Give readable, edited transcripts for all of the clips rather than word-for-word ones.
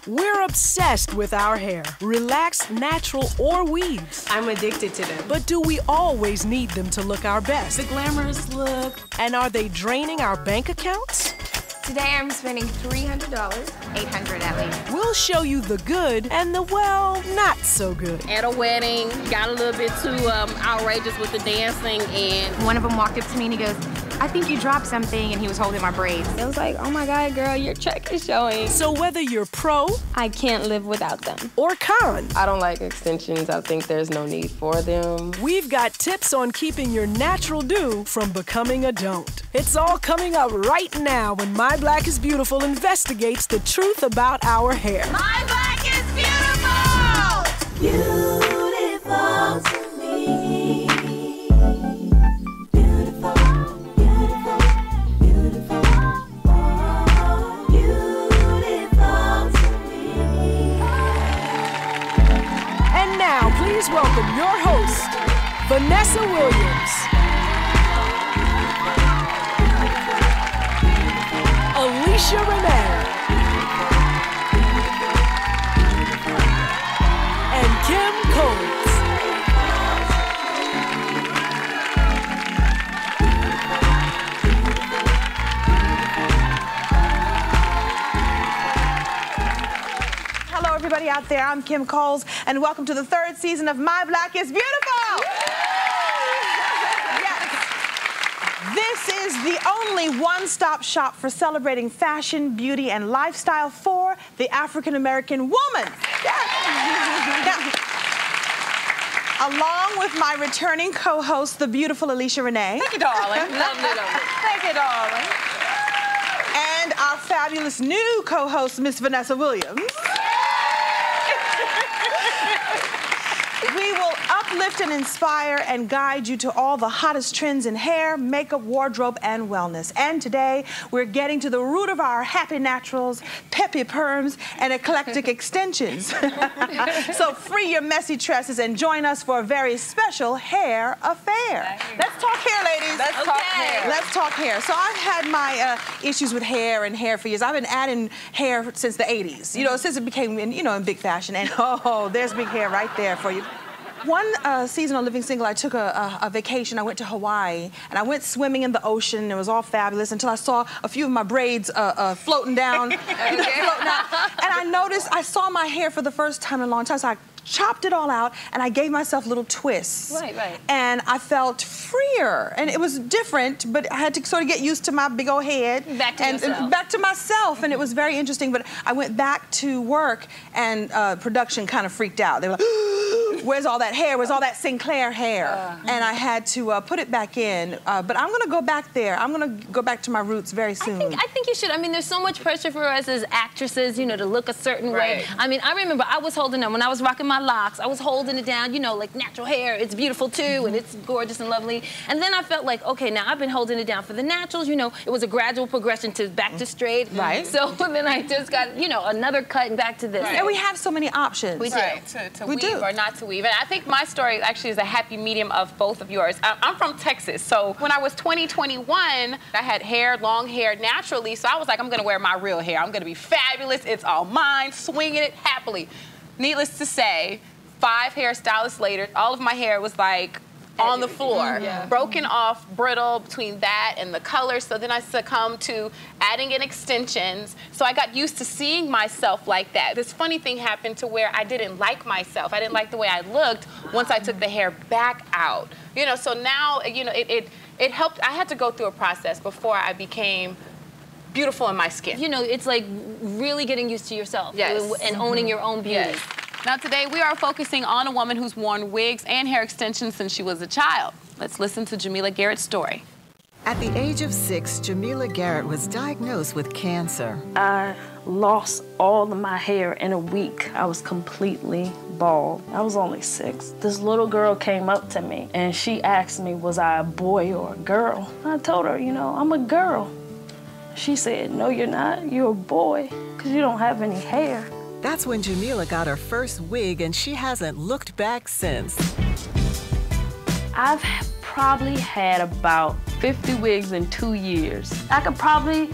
We're obsessed with our hair, relaxed, natural, or weaves. I'm addicted to them. But do we always need them to look our best? The glamorous look. And are they draining our bank accounts? Today I'm spending $300, $800 at least. We'll show you the good and the, well, not so good. At a wedding, got a little bit too outrageous with the dancing, and one of them walked up to me and he goes, I think you dropped something, and he was holding my braids. It was like, oh my God, girl, your check is showing. So whether you're pro, I can't live without them, or con, I don't like extensions. I think there's no need for them. we've got tips on keeping your natural do from becoming a don't. It's all coming up right now when My Black is Beautiful investigates the truth about our hair. My Black is beautiful! Beautiful to me. And now, please welcome your host, Venessa Williams, Alesha Renee, and Kim Coles. Hello, everybody out there. I'm Kim Coles, and welcome to the 3rd season of My Black is Beautiful! Yes. This is the only one-stop shop for celebrating fashion, beauty, and lifestyle for the African-American woman. Yes. Now, along with my returning co-host, the beautiful Alesha Renee. thank you, darling. Thank you, darling. And our fabulous new co-host, Miss Venessa Williams. We will uplift and inspire and guide you to all the hottest trends in hair, makeup, wardrobe, and wellness. And today, we're getting to the root of our happy naturals, peppy perms, and eclectic extensions. So free your messy tresses and join us for a very special hair affair. Let's talk hair, ladies. Let's talk hair. Let's talk hair. So I've had my issues with hair and hair for years. I've been adding hair since the 80s, you know, since it became, in big fashion. And oh, there's big hair right there for you. One season on Living Single, I took a vacation. I went to Hawaii, and I went swimming in the ocean. It was all fabulous until I saw a few of my braids floating down, floating out. And I noticed, I saw my hair for the first time in a long time, so I chopped it all out, and I gave myself little twists. Right. And I felt freer, and it was different, but I had to sort of get used to my big old head. Back to yourself. Back to myself, and it was very interesting, but I went back to work, and production kind of freaked out. They were like, where's all that hair? Where's all that Sinclair hair? And I had to put it back in, but I'm gonna go back there. I'm gonna go back to my roots very soon. I think you should. I mean, there's so much pressure for us as actresses, to look a certain way. I mean, I remember I was holding them when I was rocking my locks. I was holding it down, like natural hair. It's beautiful too, and it's gorgeous and lovely. And then I felt like, okay, now I've been holding it down for the naturals. It was a gradual progression to back to straight. Right. So then I just got, another cut and back to this. And we have so many options. We do. Right, to weave or not to weave. And I think my story actually is a happy medium of both of yours. I'm from Texas, so when I was 21, I had long hair naturally, so I was like, I'm gonna wear my real hair. I'm gonna be fabulous, it's all mine, swinging it happily. Needless to say, 5 hairstylists later, all of my hair was like on the floor, broken off, brittle between that and the color. So then I succumbed to adding in extensions. So I got used to seeing myself like that. This funny thing happened to where I didn't like myself. I didn't like the way I looked once I took the hair back out. So now, it helped. I had to go through a process before I became beautiful in my skin. It's like really getting used to yourself. Yes. And owning your own beauty. Yes. Now today we are focusing on a woman who's worn wigs and hair extensions since she was a child. Let's listen to Jamila Garrett's story. At the age of 6, Jamila Garrett was diagnosed with cancer. I lost all of my hair in a week. I was completely bald. I was only 6. This little girl came up to me and she asked me, was I a boy or a girl? I told her, I'm a girl. She said, no, you're not. You're a boy because you don't have any hair. That's when Jamila got her first wig, and she hasn't looked back since. I've probably had about 50 wigs in 2 years. I could probably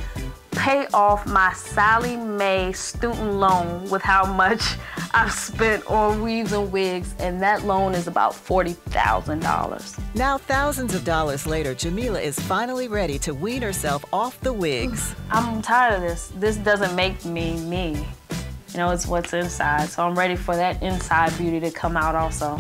pay off my Sally Mae student loan with how much I've spent on weaves and wigs, and that loan is about $40,000. Now, thousands of dollars later, Jamila is finally ready to wean herself off the wigs. I'm tired of this. This doesn't make me me. You know, it's what's inside, so I'm ready for that inside beauty to come out also.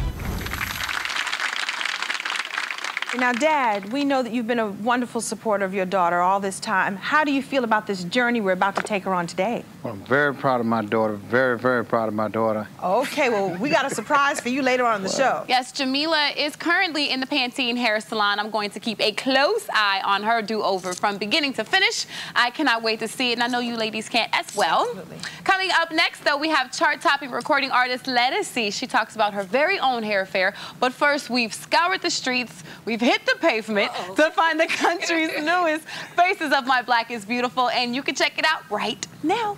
Now, Dad, we know that you've been a wonderful supporter of your daughter all this time. How do you feel about this journey we're about to take her on today? Well, I'm very proud of my daughter, very, very proud of my daughter. Okay, well, we got a surprise for you later on in the show. Yes, Jamila is currently in the Pantene hair salon. I'm going to keep a close eye on her do-over from beginning to finish. I cannot wait to see it, and I know you ladies can't as well. Absolutely. Coming up next, though, we have chart-topping recording artist Lettucey. She talks about her very own hair affair. But first, we've scoured the streets, we've hit the pavement to find the country's newest Faces of My Black is Beautiful, and you can check it out right now.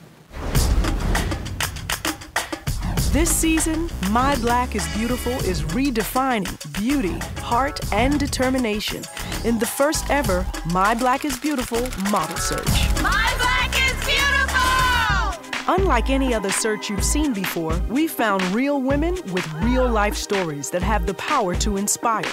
This season, My Black is Beautiful is redefining beauty, heart, and determination in the first ever My Black is Beautiful model search. My Black is Beautiful! Unlike any other search you've seen before, we found real women with real life stories that have the power to inspire.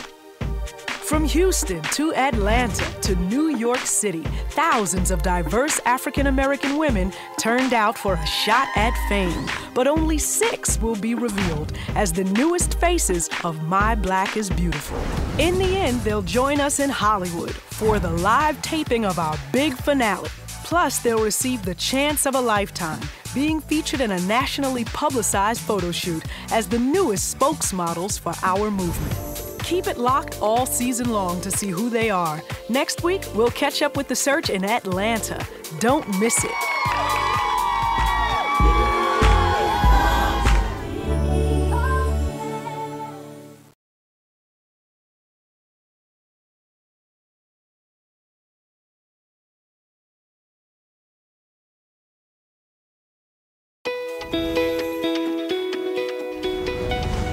From Houston to Atlanta to New York City, thousands of diverse African-American women turned out for a shot at fame. But only 6 will be revealed as the newest faces of My Black is Beautiful. In the end, they'll join us in Hollywood for the live taping of our big finale. Plus, they'll receive the chance of a lifetime, being featured in a nationally publicized photo shoot as the newest spokesmodels for our movement. Keep it locked all season long to see who they are. Next week, we'll catch up with the search in Atlanta. Don't miss it.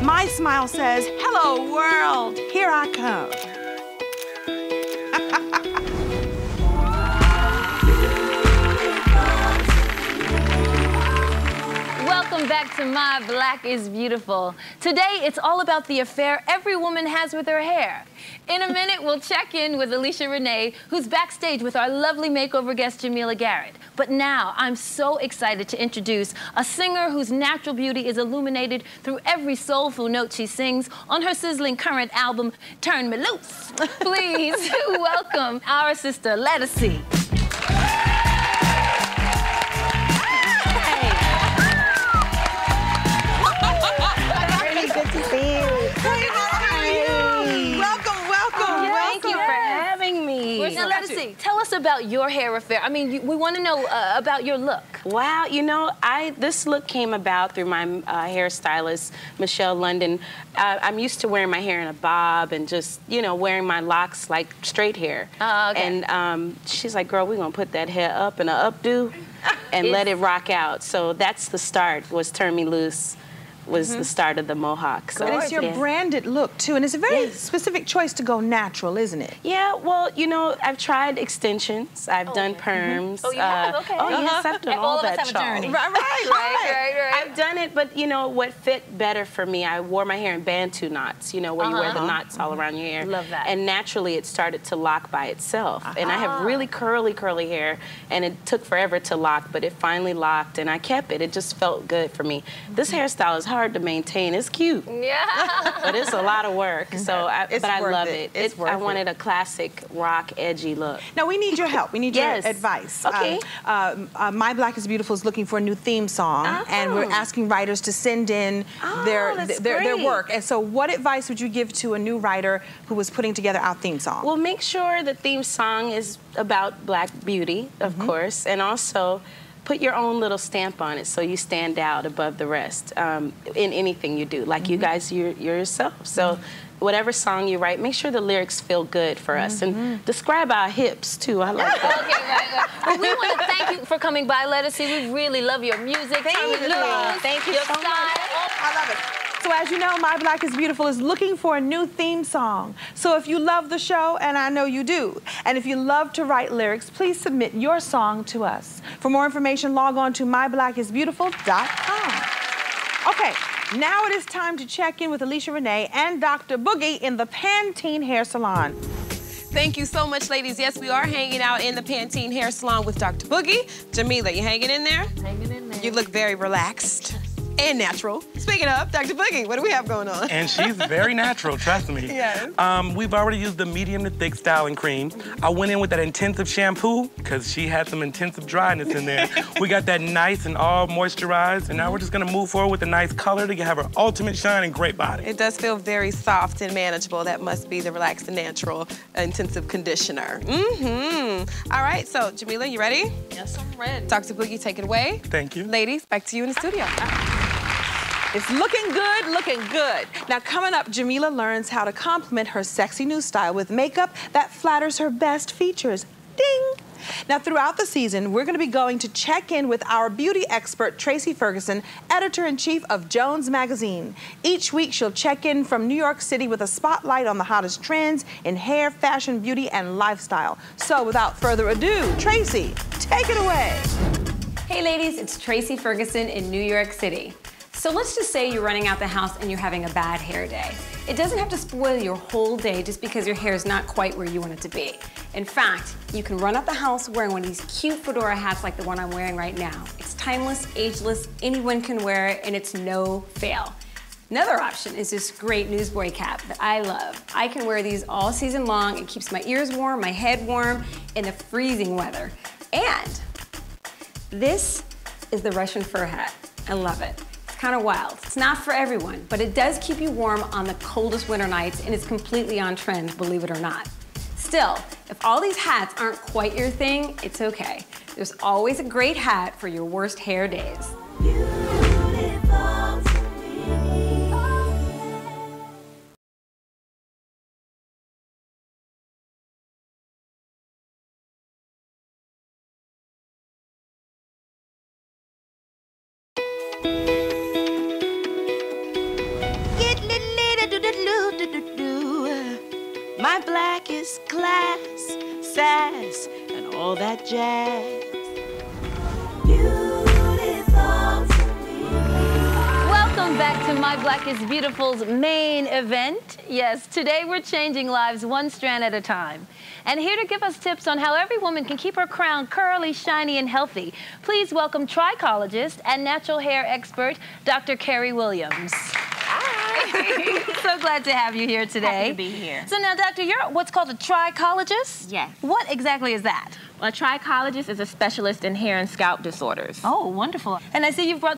My smile says, hello, world, here I come. Welcome back to My Black is Beautiful. Today, it's all about the affair every woman has with her hair. In a minute, we'll check in with Alesha Renee, who's backstage with our lovely makeover guest, Jamila Garrett. But now, I'm so excited to introduce a singer whose natural beauty is illuminated through every soulful note she sings on her sizzling current album, Turn Me Loose. Please welcome our sister, Lettucey. Now, Lettucey, tell us about your hair affair. I mean, we want to know about your look. Wow, you know, this look came about through my hairstylist, Michelle London. I'm used to wearing my hair in a bob and just, you know, wearing my locks like straight hair. Oh, okay. And she's like, girl, we're going to put that hair up in an updo and let it rock out. So that's the start, was Turn Me Loose. Was the start of the mohawk. So and it's your branded look, too, and it's a very specific choice to go natural, isn't it? Yeah, well, you know, I've tried extensions. I've done perms. Oh, you have? Okay. Oh, yes, I've done all that, of us have a journey. Right. I've done it, but, you know, what fit better for me, I wore my hair in Bantu knots, you know, where you wear the knots all around your hair. Love that. And naturally, it started to lock by itself. And I have really curly hair, and it took forever to lock, but it finally locked, and I kept it. It just felt good for me. This hairstyle is hard to maintain. It's cute. Yeah. But it's a lot of work. So I love it. I wanted a classic rock edgy look. Now we need your help. We need your advice. Okay. My Black is Beautiful is looking for a new theme song, and we're asking writers to send in their work. And so what advice would you give to a new writer who was putting together our theme song? Well, make sure the theme song is about Black beauty, of course, and also put your own little stamp on it so you stand out above the rest in anything you do. Like you guys, you're yourself. So whatever song you write, make sure the lyrics feel good for us. And describe our hips, too. I like that. Okay, right. Well, we want to thank you for coming by, Lettucey. We really love your music. Thank you so much. I love it. So as you know, My Black is Beautiful is looking for a new theme song. So if you love the show, and I know you do, and if you love to write lyrics, please submit your song to us. For more information, log on to myblackisbeautiful.com. Okay, now it is time to check in with Alesha Renee and Dr. Boogie in the Pantene Hair Salon. Thank you so much, ladies. Yes, we are hanging out in the Pantene Hair Salon with Dr. Boogie. Jamila, you hanging in there? Hanging in there. You look very relaxed and natural. Speaking of, Dr. Boogie, what do we have going on? And she's very natural, trust me. Yes. We've already used the medium to thick styling cream. I went in with that intensive shampoo because she had some intensive dryness in there. We got that nice and all moisturized, and now we're just gonna move forward with a nice color to have her ultimate shine and great body. It does feel very soft and manageable. That must be the Relaxed and Natural Intensive Conditioner. All right, so Jamila, you ready? Yes, I'm ready. Dr. Boogie, take it away. Thank you. Ladies, back to you in the studio. It's looking good, looking good. Now coming up, Jamila learns how to complement her sexy new style with makeup that flatters her best features. Ding! Now throughout the season, we're gonna be going to check in with our beauty expert, Tracy Ferguson, editor-in-chief of Jones Magazine. Each week, she'll check in from New York City with a spotlight on the hottest trends in hair, fashion, beauty, and lifestyle. So without further ado, Tracy, take it away. Hey ladies, it's Tracy Ferguson in New York City. So let's just say you're running out the house and you're having a bad hair day. It doesn't have to spoil your whole day just because your hair is not quite where you want it to be. In fact, you can run out the house wearing one of these cute fedora hats like the one I'm wearing right now. It's timeless, ageless, anyone can wear it, and it's no fail. Another option is this great newsboy cap that I love. I can wear these all season long. It keeps my ears warm, my head warm in the freezing weather. And this is the Russian fur hat. I love it. Kind of wild. It's not for everyone, but it does keep you warm on the coldest winter nights, and it's completely on trend, believe it or not. Still, if all these hats aren't quite your thing, it's okay. There's always a great hat for your worst hair days. My black is class, sass, and all that jazz. Welcome back to My Black is Beautiful's main event. Yes, today we're changing lives one strand at a time. And here to give us tips on how every woman can keep her crown curly, shiny, and healthy, please welcome trichologist and natural hair expert, Dr. Carrie Williams. So glad to have you here today. Happy to be here. So now, Doctor, you're what's called a trichologist? Yes. What exactly is that? Well, a trichologist is a specialist in hair and scalp disorders. Oh, wonderful. And I see you've brought